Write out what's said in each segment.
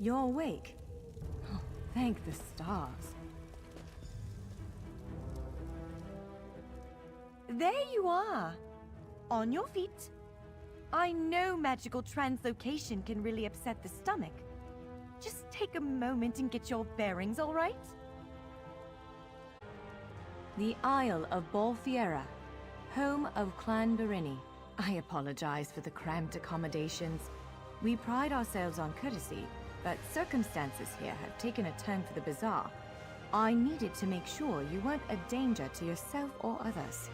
You're awake. Oh, thank the stars. There you are! On your feet. I know magical translocation can really upset the stomach. Just take a moment and get your bearings, all right? The Isle of Bolfiera, home of Clan Berini. I apologize for the cramped accommodations. We pride ourselves on courtesy, but circumstances here have taken a turn for the bizarre. I needed to make sure you weren't a danger to yourself or others.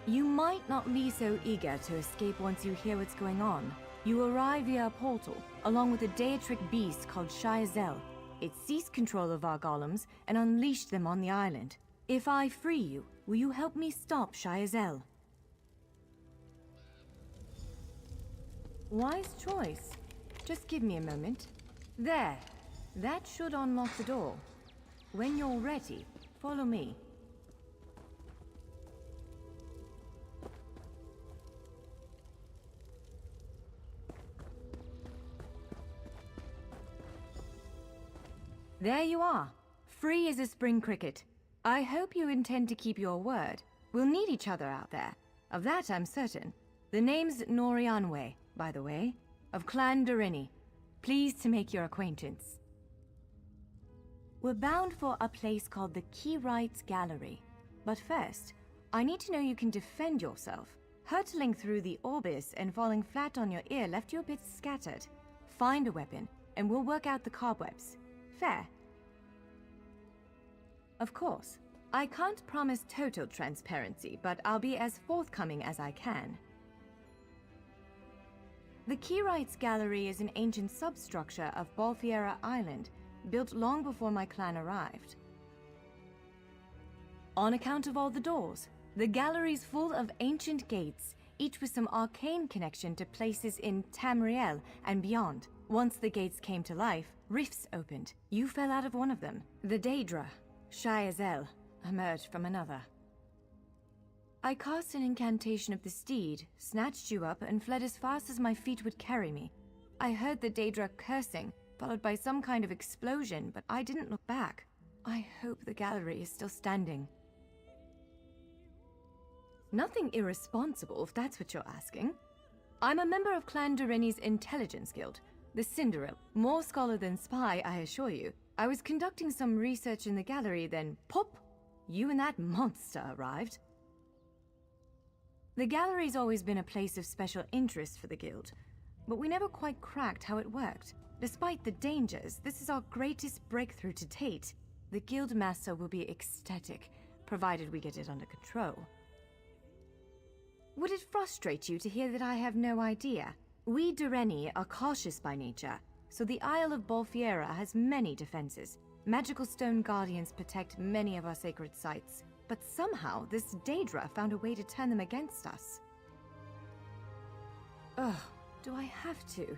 You might not be so eager to escape once you hear what's going on. You arrive via a portal, along with a Daetric beast called Shyazel. It seized control of our golems and unleashed them on the island. If I free you, will you help me stop Shyazel? Wise choice. Just give me a moment. There. That should unlock the door. When you're ready, follow me. There you are, free as a spring cricket. I hope you intend to keep your word. We'll need each other out there. Of that I'm certain. The name's Norianwe, by the way, of Clan Berini. Pleased to make your acquaintance. We're bound for a place called the Keyrights Gallery. But first, I need to know you can defend yourself. Hurtling through the Orbis and falling flat on your ear left you a bit scattered. Find a weapon, and we'll work out the cobwebs. Fair. Of course, I can't promise total transparency, but I'll be as forthcoming as I can. The Keyrights Gallery is an ancient substructure of Bolfiera Island, built long before my clan arrived. On account of all the doors, the gallery's full of ancient gates, each with some arcane connection to places in Tamriel and beyond. Once the gates came to life, rifts opened. You fell out of one of them. The Daedra, Shyazel, emerged from another. I cast an incantation of the steed, snatched you up, and fled as fast as my feet would carry me. I heard the Daedra cursing, followed by some kind of explosion, but I didn't look back. I hope the gallery is still standing. Nothing irresponsible, if that's what you're asking. I'm a member of Clan Berini's Intelligence Guild, the Cinderell. More scholar than spy, I assure you. I was conducting some research in the gallery, then pop! You and that monster arrived. The gallery's always been a place of special interest for the guild, but we never quite cracked how it worked. Despite the dangers, this is our greatest breakthrough to date. The guild master will be ecstatic, provided we get it under control. Would it frustrate you to hear that I have no idea? We Dureni are cautious by nature, so the Isle of Bolfiera has many defenses. Magical stone guardians protect many of our sacred sites, but somehow this Daedra found a way to turn them against us. Ugh, do I have to?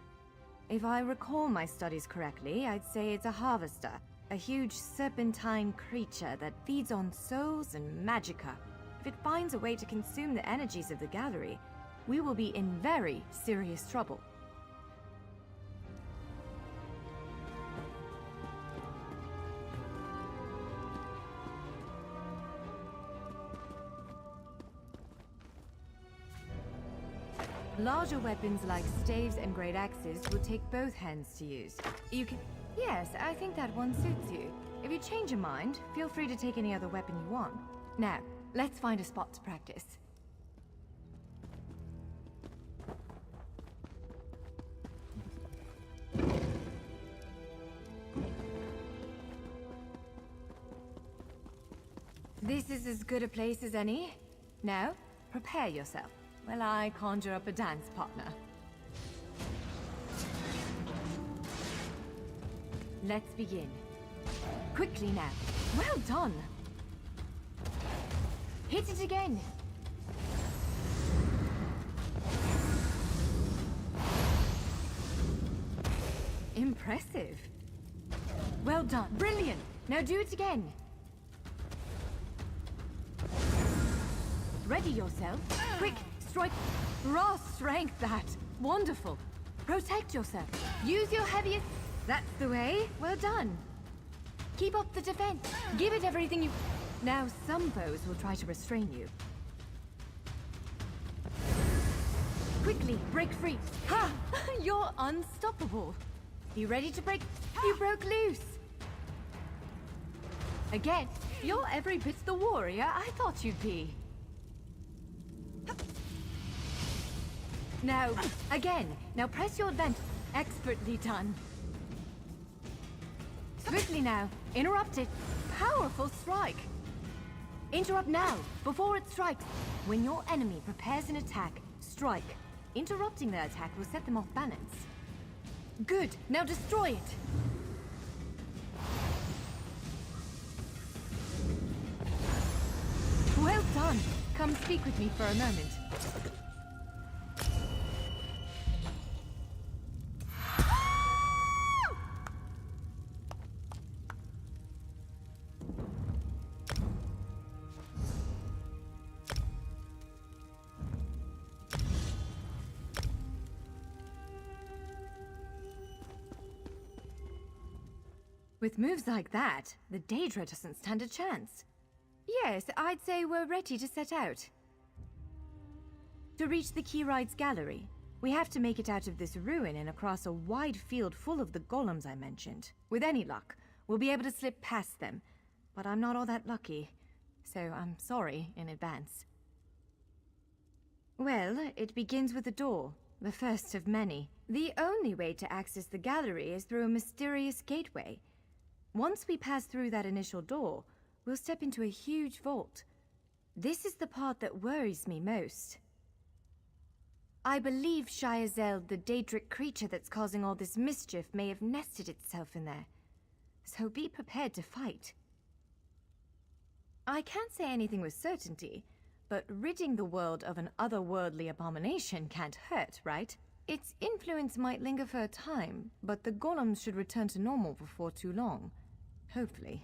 If I recall my studies correctly, I'd say it's a harvester, a huge serpentine creature that feeds on souls and magicka. If it finds a way to consume the energies of the gallery, we will be in very serious trouble. Larger weapons like staves and great axes will take both hands to use. You can... Yes, I think that one suits you. If you change your mind, feel free to take any other weapon you want. Now, let's find a spot to practice. This is as good a place as any. Now, prepare yourself while I conjure up a dance partner. Let's begin. Quickly now. Well done! Hit it again! Impressive. Well done. Brilliant! Now do it again. Ready yourself. Quick, strike. Raw strength, that. Wonderful. Protect yourself. Use your heaviest... That's the way. Well done. Keep up the defense. Give it everything you... Now some foes will try to restrain you. Quickly, break free. Ha! You're unstoppable. You ready to break? You broke loose. Again, you're every bit the warrior I thought you'd be. Now, again. Now press your advantage. Expertly done. Swiftly now. Interrupt it. Powerful strike. Interrupt now, before it strikes. When your enemy prepares an attack, strike. Interrupting their attack will set them off balance. Good. Now destroy it. Well done. Come speak with me for a moment. With moves like that, the Daedra doesn't stand a chance. Yes, I'd say we're ready to set out. To reach the Keyride's gallery, we have to make it out of this ruin and across a wide field full of the golems I mentioned. With any luck, we'll be able to slip past them. But I'm not all that lucky, so I'm sorry in advance. Well, it begins with a door, the first of many. The only way to access the gallery is through a mysterious gateway. Once we pass through that initial door, we'll step into a huge vault. This is the part that worries me most. I believe Shyazel, the Daedric creature that's causing all this mischief, may have nested itself in there. So be prepared to fight. I can't say anything with certainty, but ridding the world of an otherworldly abomination can't hurt, right? Its influence might linger for a time, but the golems should return to normal before too long. Hopefully.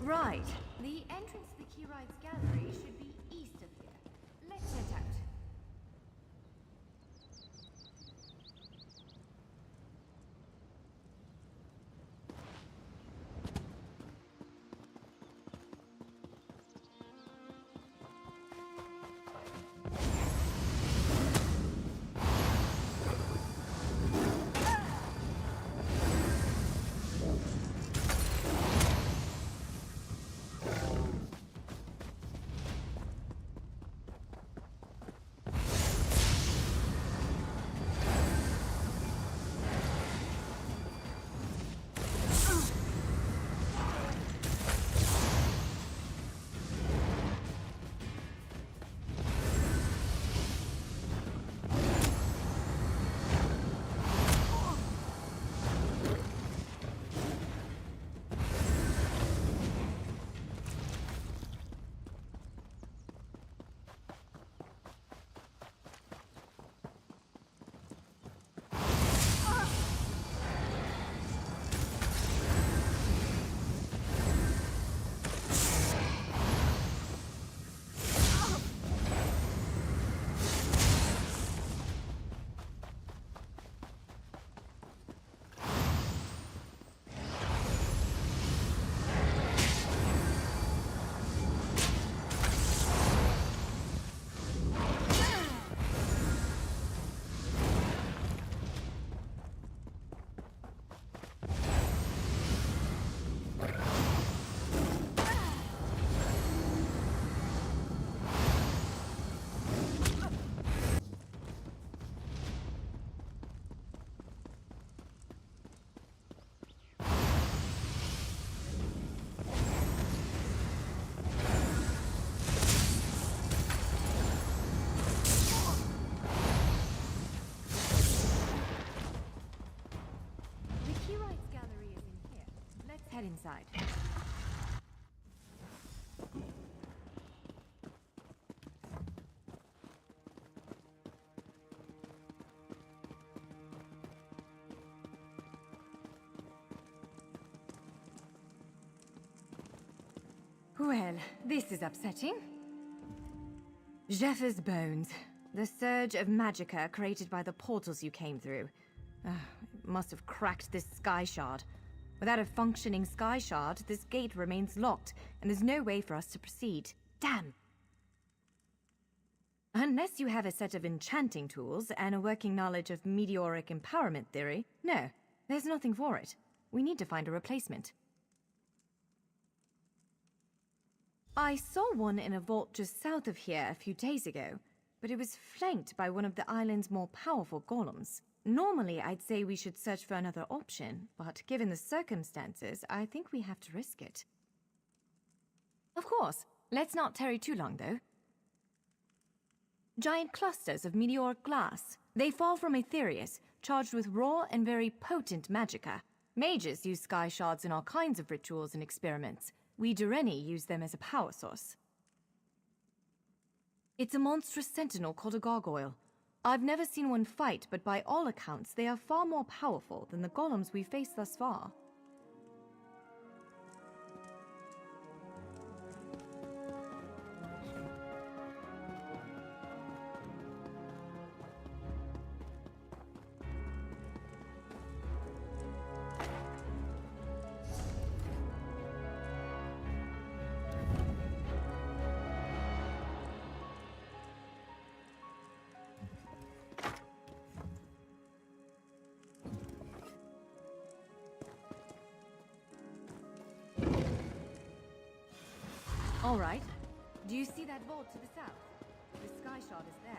Right. The entrance to the Keyride's gallery should be east of here. Let's set out. inside. Well, this is upsetting. Zephyrs' bones. The surge of magicka created by the portals you came through. It must have cracked this sky shard. Without a functioning sky shard, this gate remains locked, and there's no way for us to proceed. Damn! Unless you have a set of enchanting tools and a working knowledge of meteoric empowerment theory, no, there's nothing for it. We need to find a replacement. I saw one in a vault just south of here a few days ago, but it was flanked by one of the island's more powerful golems. Normally, I'd say we should search for another option, but given the circumstances, I think we have to risk it. Of course. Let's not tarry too long, though. Giant clusters of meteoric glass. They fall from Aetherius, charged with raw and very potent magicka. Mages use sky shards in all kinds of rituals and experiments. We Dureni use them as a power source. It's a monstrous sentinel called a gargoyle. I've never seen one fight, but by all accounts, they are far more powerful than the golems we've faced thus far. All right. Do you see that vault to the south? The sky shard is there.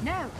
No!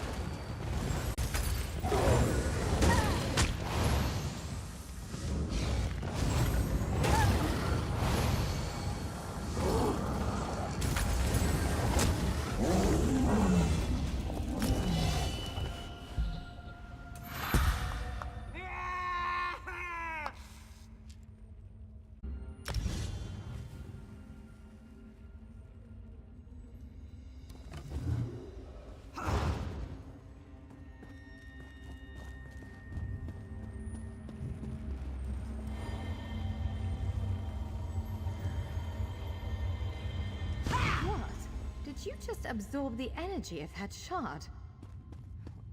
Did you just absorb the energy of that shard?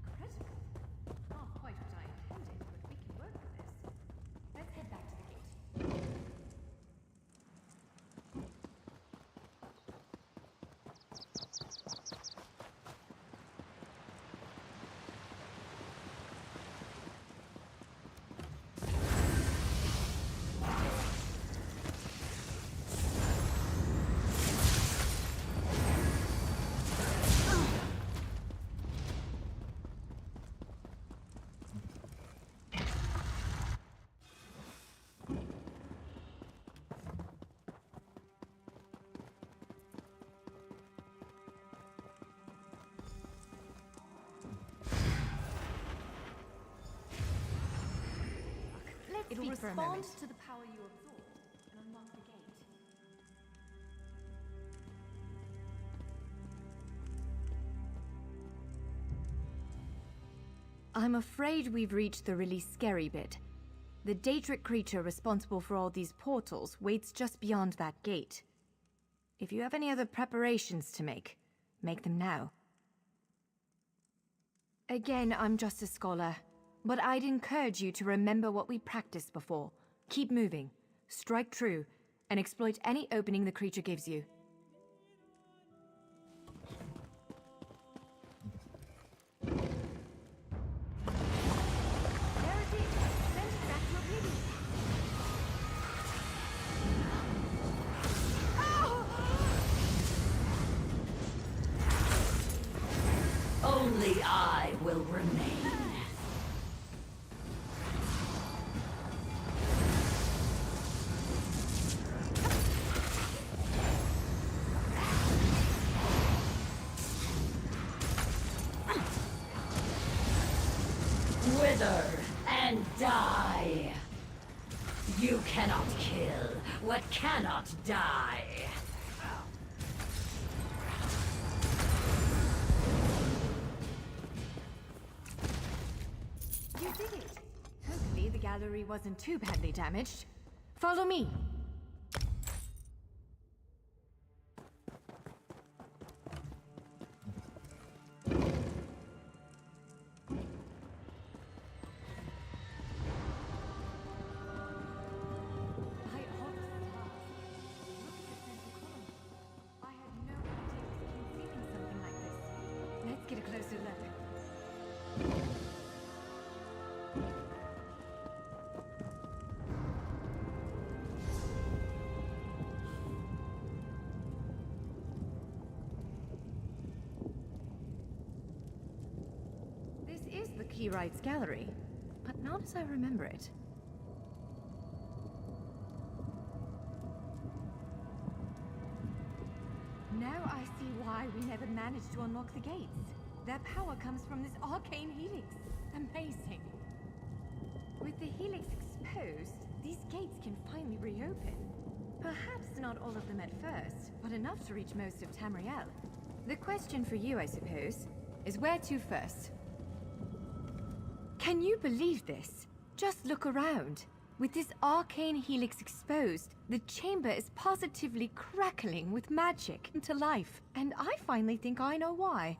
Incredible. Not quite what I intended, but we can work with this. Let's head back to the gate. It will respond to the power you absorb and unlock the gate. I'm afraid we've reached the really scary bit. The Daedric creature responsible for all these portals waits just beyond that gate. If you have any other preparations to make them now. Again, I'm just a scholar. But I'd encourage you to remember what we practiced before. Keep moving, strike true, and exploit any opening the creature gives you. Die! You cannot kill what cannot die! You did it! Hopefully the gallery wasn't too badly damaged. Follow me! Let's get a closer look. This is the Keyrights Gallery, but not as I remember it. Now I see why we never managed to unlock the gates. Their power comes from this arcane helix. Amazing. With the helix exposed, these gates can finally reopen. Perhaps not all of them at first, but enough to reach most of Tamriel. The question for you, I suppose, is where to first? Can you believe this? Just look around. With this arcane helix exposed, the chamber is positively crackling with magic into life. And I finally think I know why.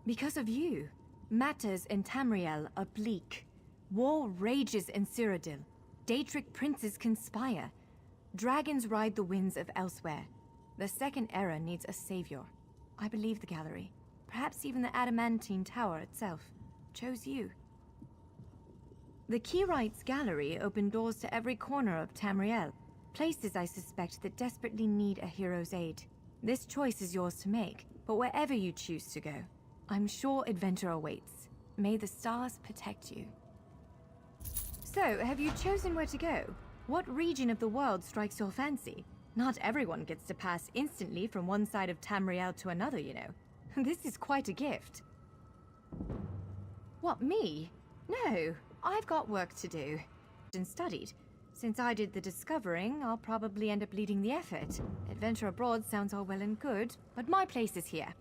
Because of you. Matters in Tamriel are bleak. War rages in Cyrodiil. Daedric princes conspire. Dragons ride the winds of elsewhere. The Second Era needs a savior. I believe the gallery, perhaps even the Adamantine Tower itself, chose you. The Keyrights Gallery opened doors to every corner of Tamriel, places I suspect that desperately need a hero's aid. This choice is yours to make, but wherever you choose to go, I'm sure adventure awaits. May the stars protect you. So, have you chosen where to go? What region of the world strikes your fancy? Not everyone gets to pass instantly from one side of Tamriel to another, you know. This is quite a gift. What, me? No, I've got work to do. And studied. Since I did the discovering, I'll probably end up leading the effort. Adventure abroad sounds all well and good, but my place is here.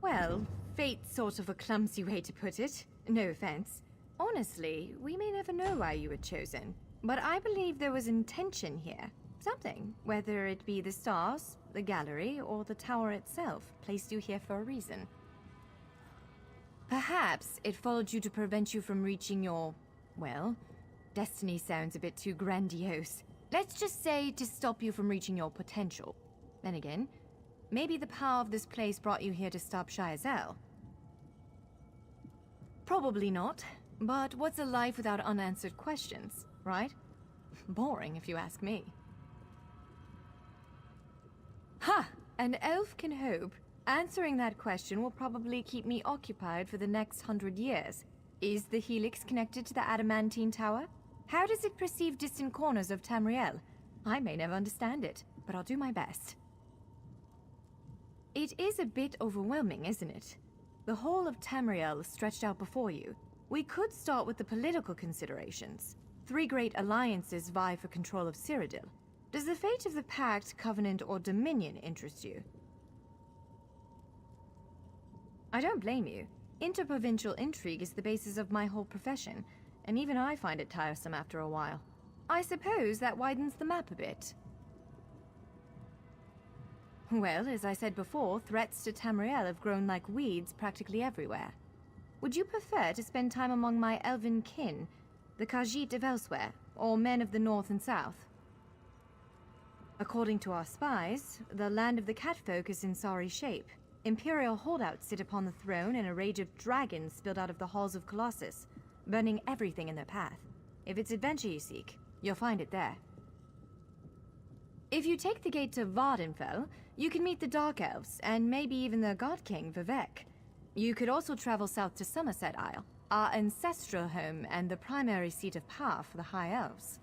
Well, fate's sort of a clumsy way to put it. No offense. Honestly, we may never know why you were chosen. But I believe there was intention here. Something, whether it be the stars, the gallery, or the tower itself, placed you here for a reason. Perhaps it followed you to prevent you from reaching your, well, destiny sounds a bit too grandiose. Let's just say to stop you from reaching your potential. Then again, maybe the power of this place brought you here to stop Shayazel. Probably not, but what's a life without unanswered questions, right? Boring if you ask me. Ha! An elf can hope. Answering that question will probably keep me occupied for the next 100 years. Is the Helix connected to the Adamantine Tower? How does it perceive distant corners of Tamriel? I may never understand it, but I'll do my best. It is a bit overwhelming, isn't it? The whole of Tamriel stretched out before you. We could start with the political considerations. 3 great alliances vie for control of Cyrodiil. Does the fate of the Pact, Covenant, or Dominion interest you? I don't blame you. Interprovincial intrigue is the basis of my whole profession, and even I find it tiresome after a while. I suppose that widens the map a bit. Well, as I said before, threats to Tamriel have grown like weeds practically everywhere. Would you prefer to spend time among my elven kin, the Khajiit of elsewhere, or men of the north and south? According to our spies, the land of the catfolk is in sorry shape. Imperial holdouts sit upon the throne, and a rage of dragons spilled out of the halls of Colossus, burning everything in their path. If it's adventure you seek, you'll find it there. If you take the gate to Vardenfell, you can meet the Dark Elves, and maybe even the God King, Vivek. You could also travel south to Somerset Isle, our ancestral home and the primary seat of power for the High Elves.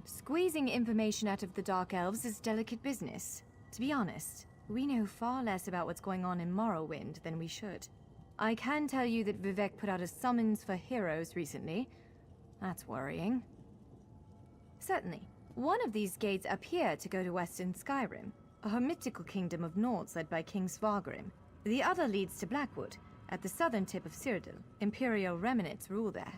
Squeezing information out of the Dark Elves is delicate business. To be honest, we know far less about what's going on in Morrowind than we should. I can tell you that Vivek put out a summons for heroes recently. That's worrying. Certainly. One of these gates appear to go to Western Skyrim, a mythical kingdom of Nords led by King Svargrim. The other leads to Blackwood, at the southern tip of Cyrodiil. Imperial remnants rule there.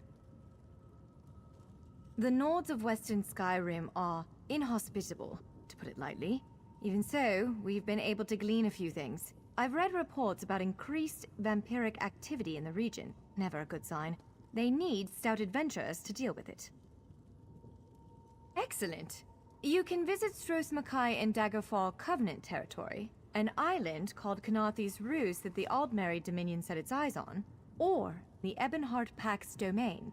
The Nords of Western Skyrim are inhospitable, to put it lightly. Even so, we've been able to glean a few things. I've read reports about increased vampiric activity in the region. Never a good sign. They need stout adventurers to deal with it. Excellent. You can visit Stros Mackay in Daggerfall Covenant territory, an island called Canarthy's Roost that the Aldmeri Dominion set its eyes on, or the Ebonheart Pack's domain.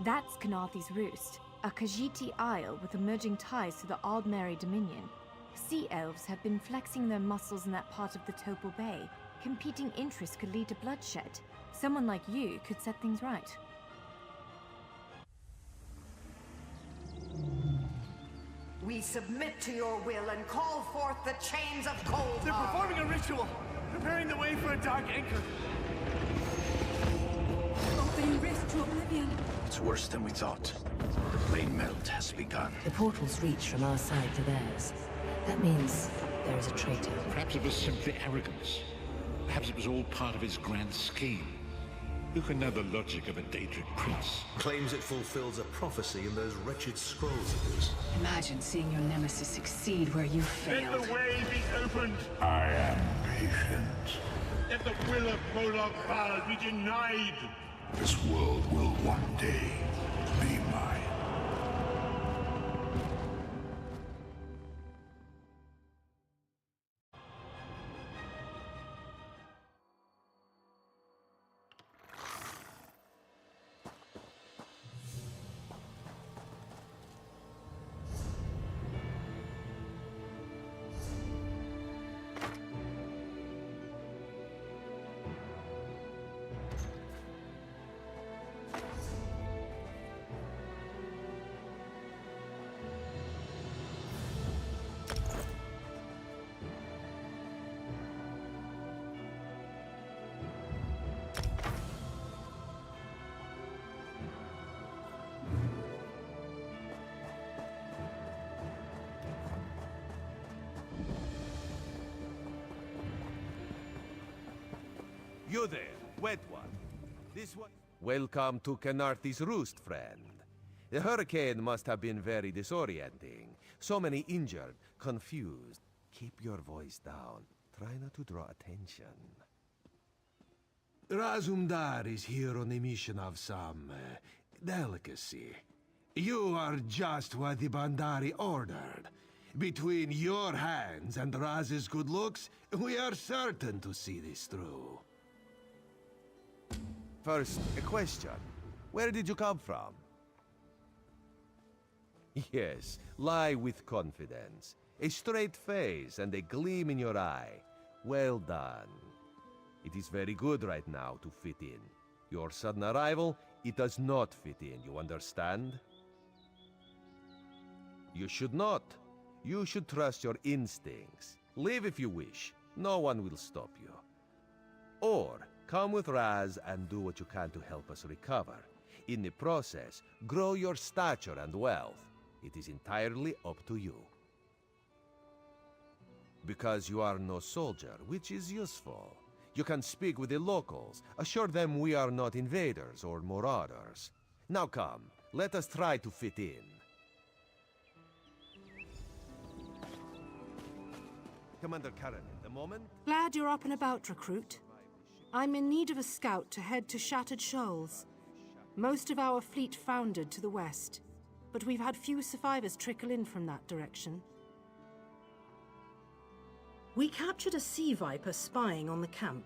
That's Canarthy's Roost, a Khajiiti isle with emerging ties to the Aldmeri Dominion. Sea elves have been flexing their muscles in that part of the Topal Bay. Competing interests could lead to bloodshed. Someone like you could set things right. We submit to your will and call forth the chains of cold. They're performing a ritual, preparing the way for a dark anchor. Opening rift to oblivion. It's worse than we thought. The main melt has begun. The portals reach from our side to theirs. That means there is a traitor. Perhaps it was simply arrogance. Perhaps it was all part of his grand scheme. Who can know the logic of a Daedric prince? Claims it fulfills a prophecy in those wretched scrolls of his. Imagine seeing your nemesis succeed where you failed. Let the way be opened! I am patient. Let the will of Molag Bal be denied! This world will one day be mine. You there, wet one. This one. Welcome to Canarthy's Roost, friend. The hurricane must have been very disorienting. So many injured, confused. Keep your voice down. Try not to draw attention. Razumdar is here on a mission of some delicacy. You are just what the Bandari ordered. Between your hands and Raz's good looks, we are certain to see this through. First, a question. Where did you come from? Yes, lie with confidence. A straight face and a gleam in your eye. Well done. It is very good right now to fit in. Your sudden arrival, it does not fit in, you understand? You should not. You should trust your instincts. Leave if you wish. No one will stop you. Or, come with Raz and do what you can to help us recover. In the process, grow your stature and wealth. It is entirely up to you. Because you are no soldier, which is useful. You can speak with the locals, assure them we are not invaders or marauders. Now come, let us try to fit in. Commander Karen, the moment... Glad you're up and about, recruit. I'm in need of a scout to head to Shattered Shoals. Most of our fleet foundered to the west, but we've had few survivors trickle in from that direction. We captured a sea viper spying on the camp.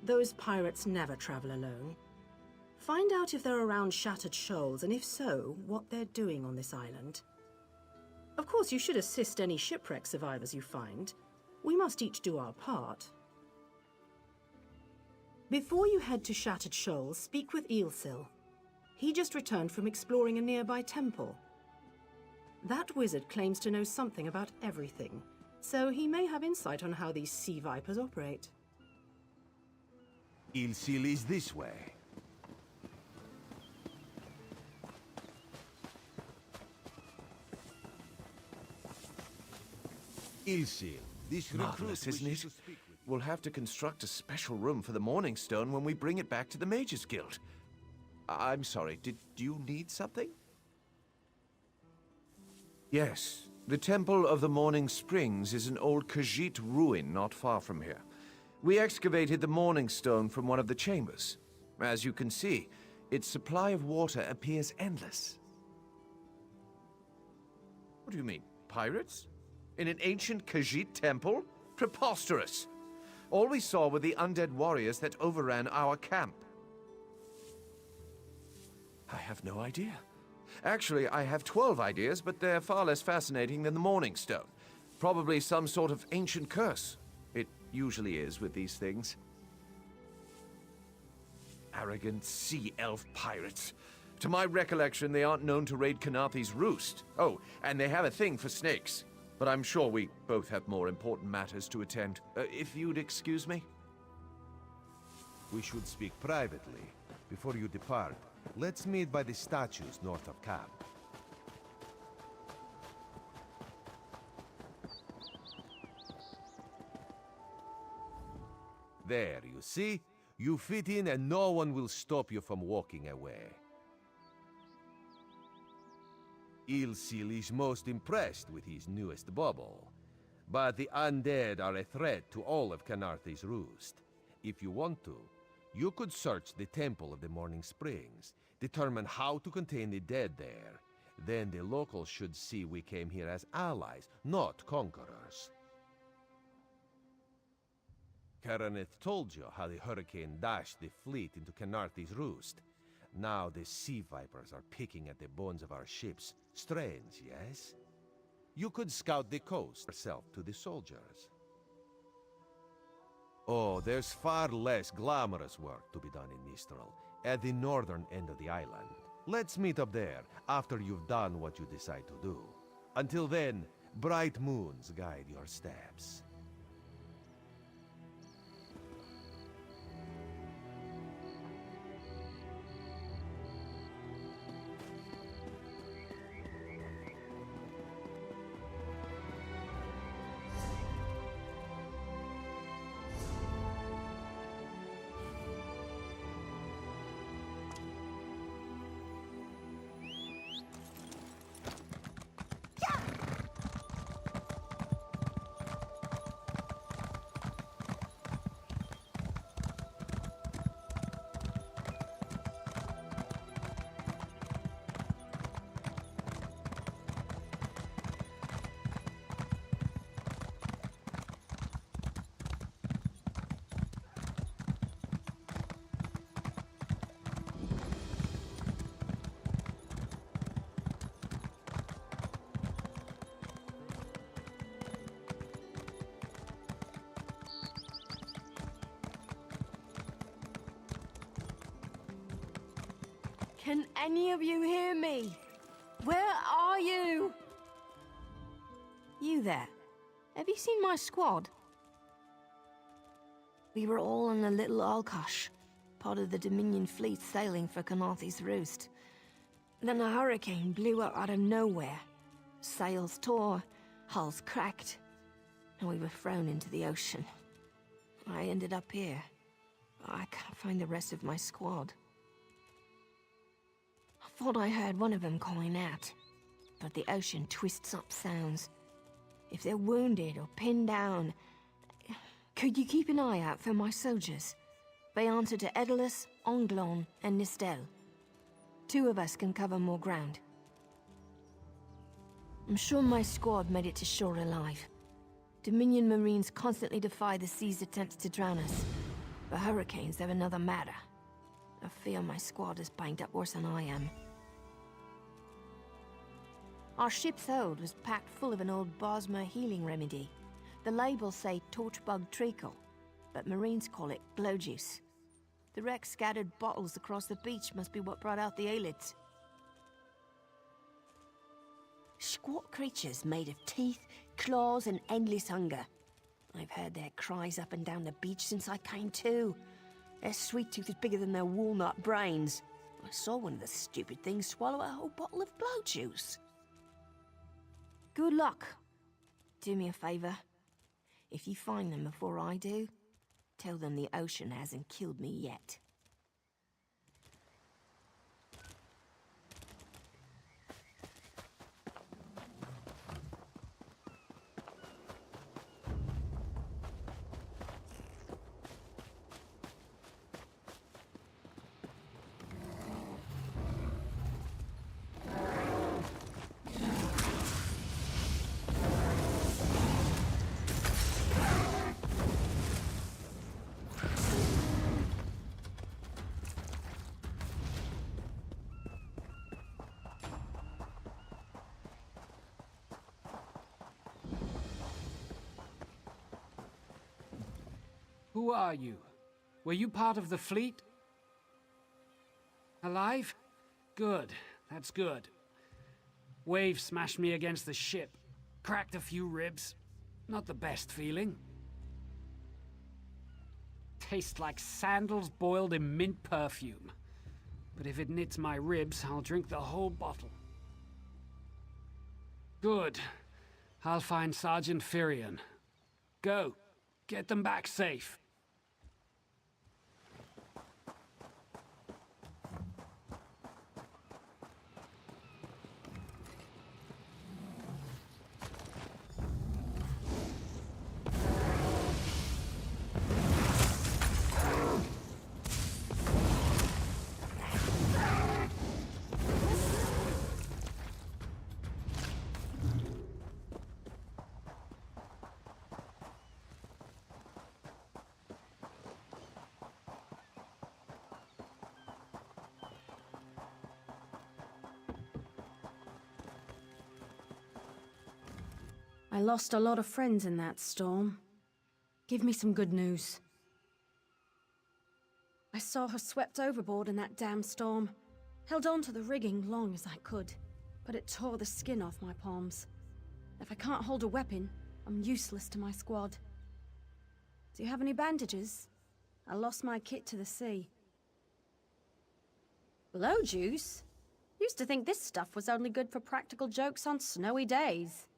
Those pirates never travel alone. Find out if they're around Shattered Shoals, and if so, what they're doing on this island. Of course, you should assist any shipwreck survivors you find. We must each do our part. Before you head to Shattered Shoals, speak with Eelsil. He just returned from exploring a nearby temple. That wizard claims to know something about everything, so he may have insight on how these sea vipers operate. Eelsil is this way. Eelsil, this Marvelous, isn't it? We'll have to construct a special room for the Morning Stone when we bring it back to the Mages Guild. I'm sorry, did you need something? Yes, the Temple of the Morning Springs is an old Khajiit ruin not far from here. We excavated the Morning Stone from one of the chambers. As you can see, its supply of water appears endless. What do you mean, pirates? In an ancient Khajiit temple? Preposterous! All we saw were the undead warriors that overran our camp. I have no idea. Actually, I have 12 ideas, but they're far less fascinating than the Morning Stone. Probably some sort of ancient curse. It usually is with these things. Arrogant sea elf pirates. To my recollection, they aren't known to raid Khenarthi's roost. Oh, and they have a thing for snakes. But I'm sure we both have more important matters to attend. If you'd excuse me? We should speak privately. Before you depart, let's meet by the statues north of camp. There, you see? You fit in and no one will stop you from walking away. Eelsil is most impressed with his newest bauble. But the undead are a threat to all of Khenarthi's roost. If you want to, you could search the Temple of the Morning Springs, determine how to contain the dead there. Then the locals should see we came here as allies, not conquerors. Karaneth told you how the hurricane dashed the fleet into Khenarthi's roost. Now the sea vipers are picking at the bones of our ships. Strange, yes? You could scout the coast yourself to the soldiers. Oh, there's far less glamorous work to be done in Mistral, at the northern end of the island. Let's meet up there after you've done what you decide to do. Until then, bright moons guide your steps. Can any of you hear me? Where are you? You there. Have you seen my squad? We were all on the little Alkosh, part of the Dominion fleet sailing for Khenarthi's roost. Then a hurricane blew up out of nowhere. Sails tore, hulls cracked, and we were thrown into the ocean. I ended up here. I can't find the rest of my squad. I thought I heard one of them calling out, but the ocean twists up sounds. If they're wounded or pinned down, could you keep an eye out for my soldiers? They answer to Edelus, Onglon, and Nistel. 2 of us can cover more ground. I'm sure my squad made it to shore alive. Dominion Marines constantly defy the sea's attempts to drown us. But hurricanes are another matter. I fear my squad is banged up worse than I am. Our ship's hold was packed full of an old Bosmer healing remedy. The labels say torchbug treacle, but Marines call it glow juice. The wreck scattered bottles across the beach must be what brought out the Aelids. Squat creatures made of teeth, claws, and endless hunger. I've heard their cries up and down the beach since I came to. Their sweet tooth is bigger than their walnut brains. I saw one of the stupid things swallow a whole bottle of blow juice. Good luck. Do me a favor. If you find them before I do, tell them the ocean hasn't killed me yet. Who are you? Were you part of the fleet? Alive? Good. That's good. Wave smashed me against the ship. Cracked a few ribs. Not the best feeling. Tastes like sandals boiled in mint perfume. But if it knits my ribs, I'll drink the whole bottle. Good. I'll find Sergeant Firion. Go. Get them back safe. I lost a lot of friends in that storm. Give me some good news. I saw her swept overboard in that damn storm. Held on to the rigging long as I could, but it tore the skin off my palms. If I can't hold a weapon, I'm useless to my squad. Do you have any bandages? I lost my kit to the sea. Blow juice? Used to think this stuff was only good for practical jokes on snowy days.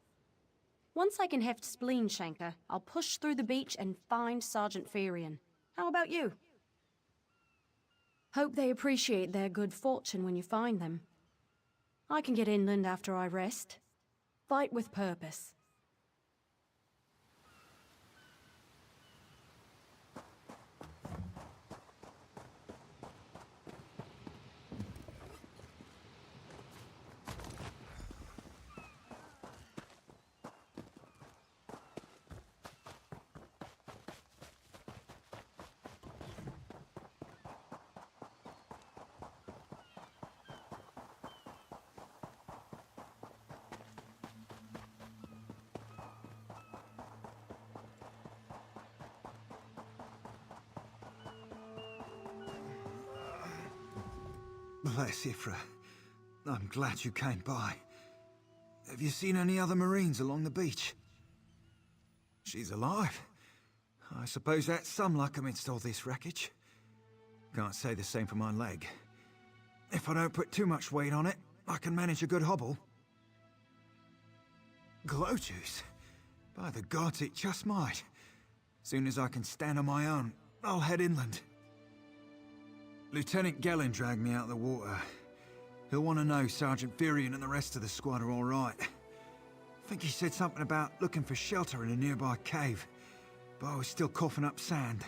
Once I can heft Spleen Shanker, I'll push through the beach and find Sergeant Firion. How about you? Hope they appreciate their good fortune when you find them. I can get inland after I rest. Fight with purpose. Bless Ifra. I'm glad you came by. Have you seen any other Marines along the beach? She's alive. I suppose that's some luck amidst all this wreckage. Can't say the same for my leg. If I don't put too much weight on it, I can manage a good hobble. Glow juice? By the gods, it just might. Soon as I can stand on my own, I'll head inland. Lieutenant Gellin dragged me out of the water. He'll want to know Sergeant Firion and the rest of the squad are all right. I think he said something about looking for shelter in a nearby cave, but I was still coughing up sand.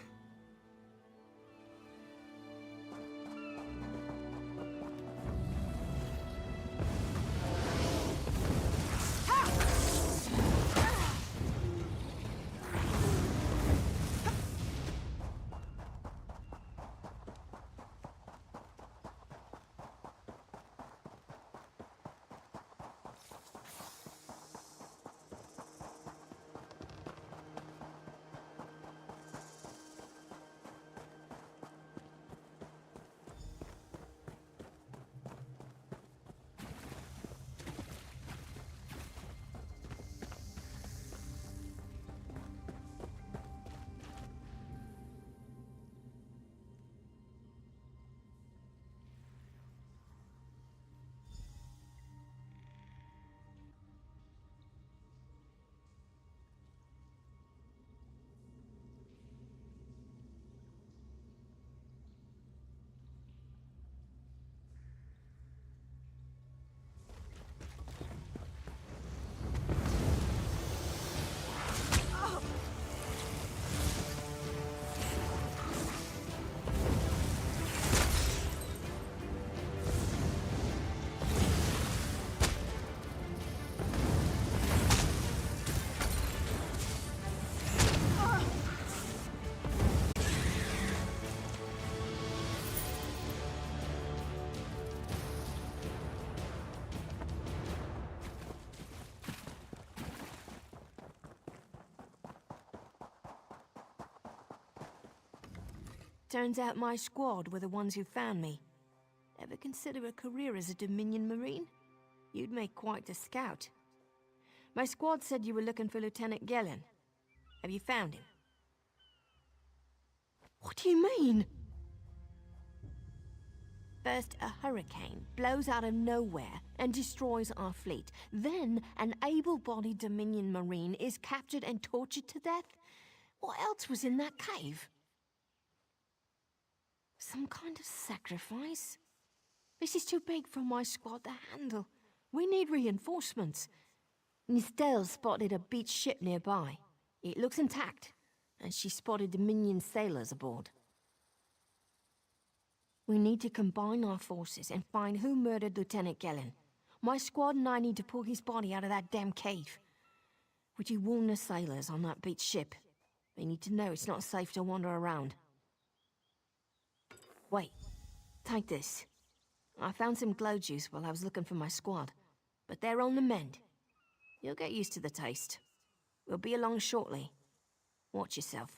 Turns out my squad were the ones who found me. Ever consider a career as a Dominion Marine? You'd make quite a scout. My squad said you were looking for Lieutenant Gellin. Have you found him? What do you mean? First, a hurricane blows out of nowhere and destroys our fleet. Then, an able-bodied Dominion Marine is captured and tortured to death? What else was in that cave? Some kind of sacrifice? This is too big for my squad to handle. We need reinforcements. Nistel spotted a beached ship nearby. It looks intact, and she spotted Dominion sailors aboard. We need to combine our forces and find who murdered Lieutenant Gellin. My squad and I need to pull his body out of that damn cave. Would you warn the sailors on that beached ship? They need to know it's not safe to wander around. Wait, take this. I found some glow juice while I was looking for my squad, but they're on the mend. You'll get used to the taste. We'll be along shortly. Watch yourself.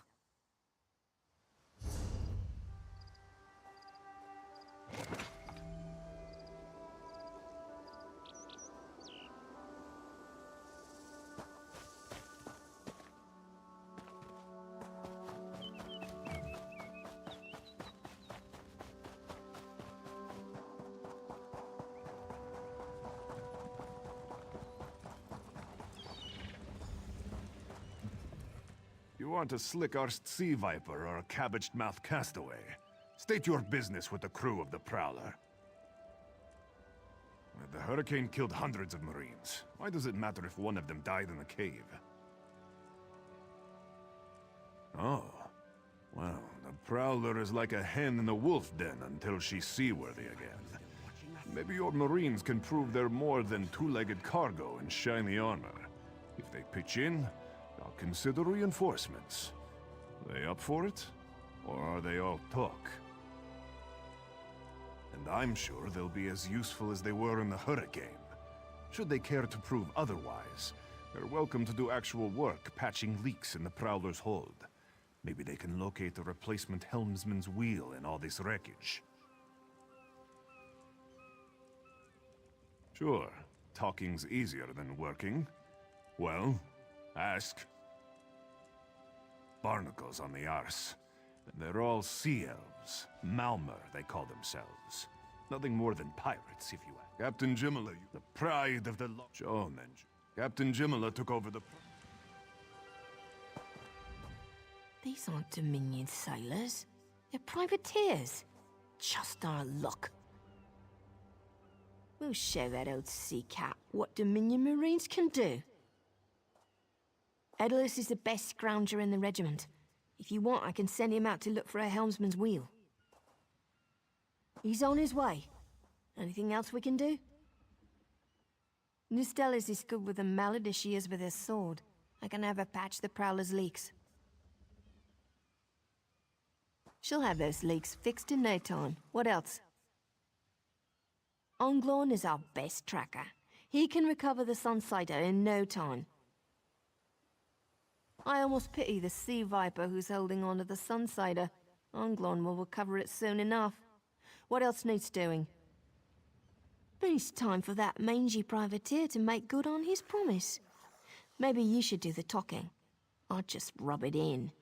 You want a slick-arsed sea viper or a cabbage-mouthed castaway? State your business with the crew of the Prowler. The hurricane killed hundreds of Marines. Why does it matter if one of them died in the cave? Oh. Well, the Prowler is like a hen in a wolf den until she's seaworthy again. Maybe your Marines can prove they're more than two-legged cargo in shiny armor. If they pitch in, I'll consider reinforcements. They up for it? Or are they all talk? And I'm sure they'll be as useful as they were in the hurricane. Should they care to prove otherwise, they're welcome to do actual work patching leaks in the Prowler's hold. Maybe they can locate a replacement helmsman's wheel in all this wreckage. Sure, talking's easier than working. Well, ask. Barnacles on the arse. They're all sea elves. Malmer, they call themselves. Nothing more than pirates, if you ask. Captain Jimala, the pride of the John and Captain Jimala took over the... These aren't Dominion sailors. They're privateers. Just our luck. We'll show that old sea cat what Dominion Marines can do. Edalus is the best scrounger in the regiment. If you want, I can send him out to look for a helmsman's wheel. He's on his way. Anything else we can do? Nistel is as good with a mallet as she is with her sword. I can have her patch the Prowler's leaks. She'll have those leaks fixed in no time. What else? Onglorn is our best tracker. He can recover the Sunsighter in no time. I almost pity the sea viper who's holding on to the Sunsighter. Onglorn will recover it soon enough. What else needs doing? It's time for that mangy privateer to make good on his promise. Maybe you should do the talking. I'll just rub it in.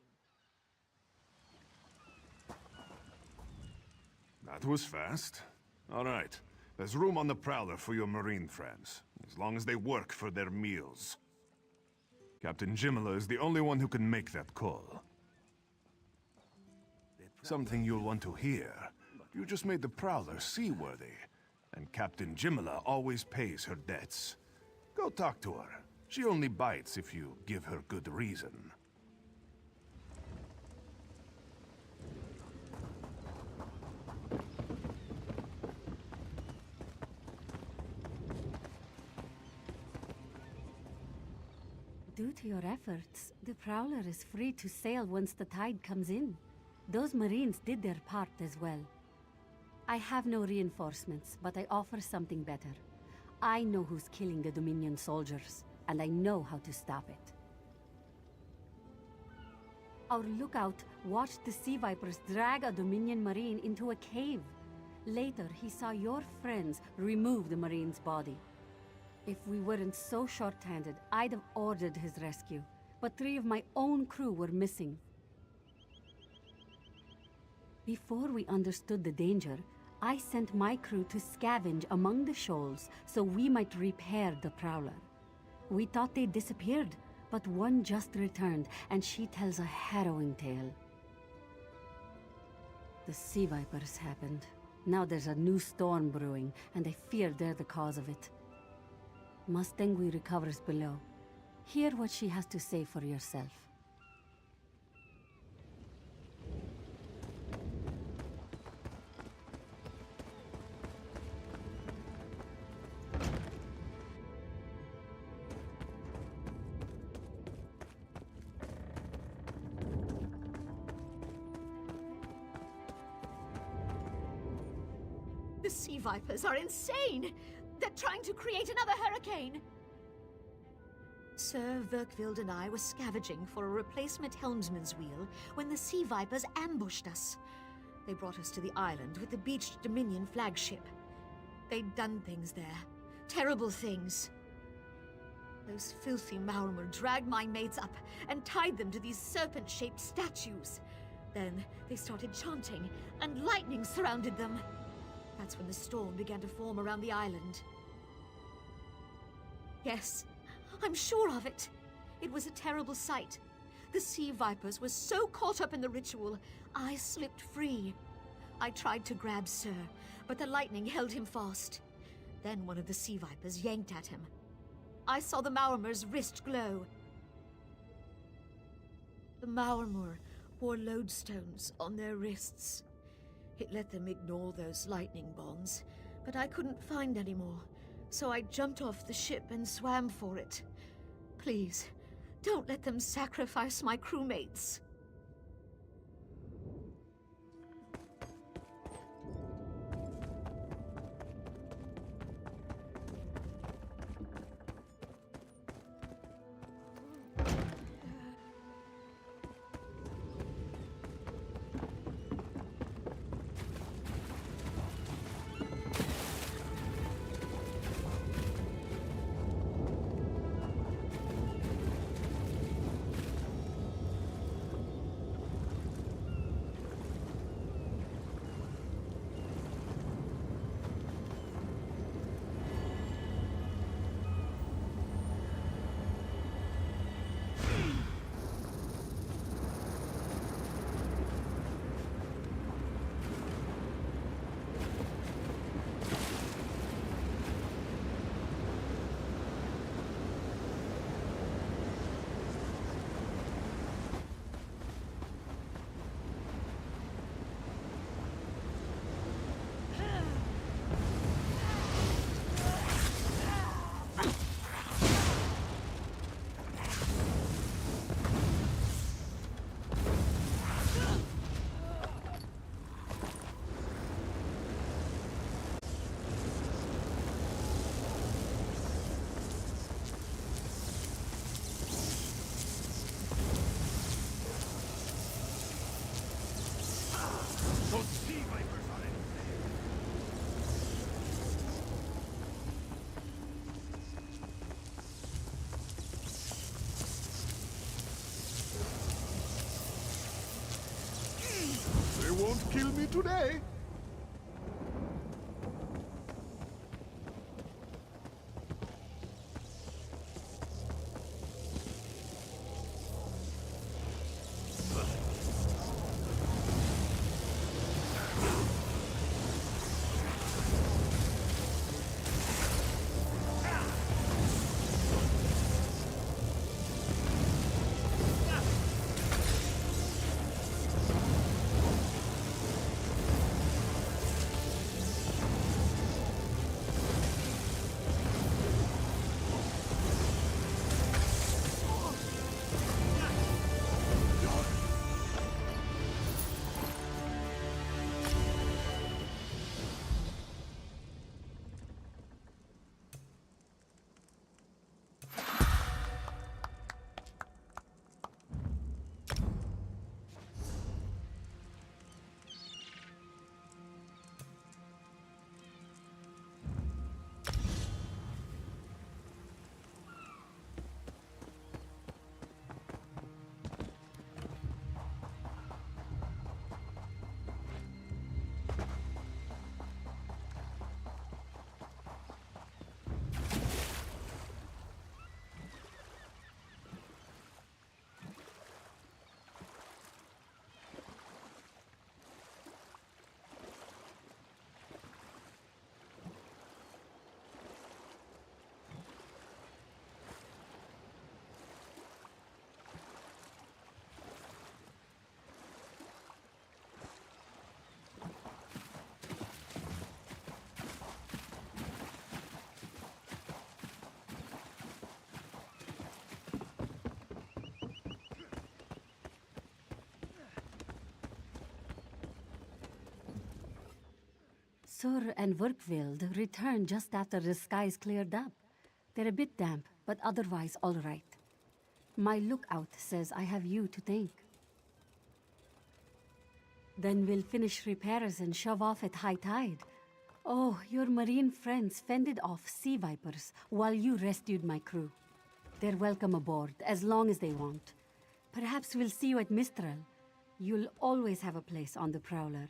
That was fast. All right. There's room on the Prowler for your Marine friends, as long as they work for their meals. Captain Jimala is the only one who can make that call. Something you'll want to hear. You just made the Prowler seaworthy, and Captain Jimala always pays her debts. Go talk to her. She only bites if you give her good reason. Due to your efforts, the Prowler is free to sail once the tide comes in. Those Marines did their part as well. I have no reinforcements, but I offer something better. I know who's killing the Dominion soldiers, and I know how to stop it. Our lookout watched the sea vipers drag a Dominion Marine into a cave. Later, he saw your friends remove the Marine's body. If we weren't so short-handed, I'd have ordered his rescue. But 3 of my own crew were missing. Before we understood the danger, I sent my crew to scavenge among the shoals so we might repair the Prowler. We thought they disappeared, but one just returned, and she tells a harrowing tale. The Sea Vipers happened. Now there's a new storm brewing, and I fear they're the cause of it. Mustangui recovers below. Hear what she has to say for yourself. The Sea Vipers are insane! They're trying to create another hurricane! Sir Virkvild and I were scavenging for a replacement helmsman's wheel when the Sea Vipers ambushed us. They brought us to the island with the beached Dominion flagship. They'd done things there. Terrible things. Those filthy Maormer dragged my mates up and tied them to these serpent-shaped statues. Then they started chanting, and lightning surrounded them. That's when the storm began to form around the island. Yes, I'm sure of it. It was a terrible sight. The Sea Vipers were so caught up in the ritual, I slipped free. I tried to grab Sir, but the lightning held him fast. Then one of the Sea Vipers yanked at him. I saw the Maormer's wrist glow. The Maormer wore lodestones on their wrists. It let them ignore those lightning bonds, but I couldn't find any more, so I jumped off the ship and swam for it. Please, don't let them sacrifice my crewmates. They won't kill me today. Sur and Verkvild returned just after the skies cleared up. They're a bit damp, but otherwise all right. My lookout says I have you to thank. Then we'll finish repairs and shove off at high tide. Oh, your marine friends fended off sea vipers while you rescued my crew. They're welcome aboard, as long as they want. Perhaps we'll see you at Mistral. You'll always have a place on the Prowler.